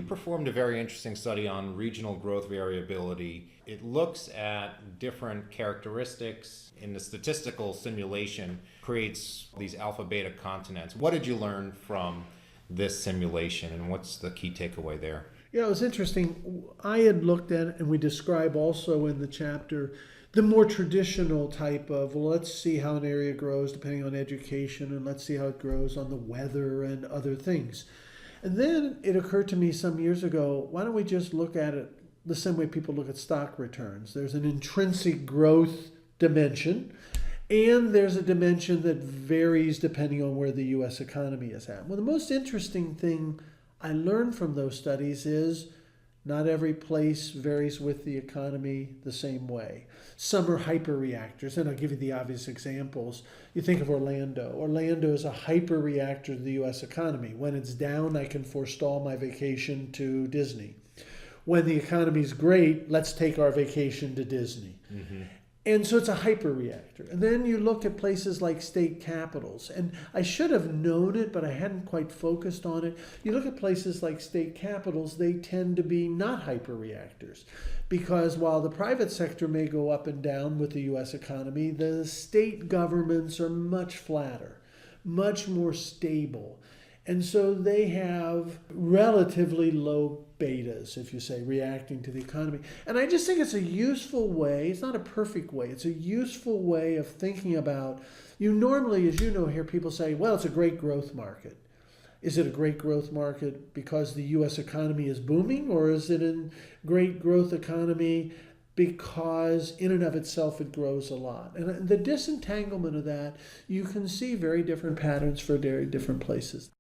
performed a very interesting study on regional growth variability. It looks at different characteristics in the statistical simulation, creates these alpha beta continents. What did you learn from this simulation, and what's the key takeaway there? Yeah, it was interesting. I had looked at it, and we describe also in the chapter the more traditional type of, well, let's see how an area grows depending on education, and let's see how it grows on the weather and other things. And then it occurred to me some years ago, why don't we just look at it the same way people look at stock returns? There's an intrinsic growth dimension, and there's a dimension that varies depending on where the U.S. economy is at. Well, the most interesting thing I learned from those studies is not every place varies with the economy the same way. Some are hyperreactors, and I'll give you the obvious examples. You think of Orlando. Orlando is a hyperreactor to the U.S. economy. When it's down, I can forestall my vacation to Disney. When the economy's great, let's take our vacation to Disney. Mm-hmm. And so it's a hyperreactor. And then you look at places like state capitals. And I should have known it, but I hadn't quite focused on it. You look at places like state capitals, they tend to be not hyperreactors. Because while the private sector may go up and down with the U.S. economy, the state governments are much flatter, much more stable. And so they have relatively low betas, if you say, reacting to the economy. And I just think it's a useful way, it's not a perfect way, it's a useful way of thinking about, you normally, as you know, hear people say, well, it's a great growth market. Is it a great growth market because the U.S. economy is booming, or is it a great growth economy because in and of itself it grows a lot? And the disentanglement of that, you can see very different patterns for very different places.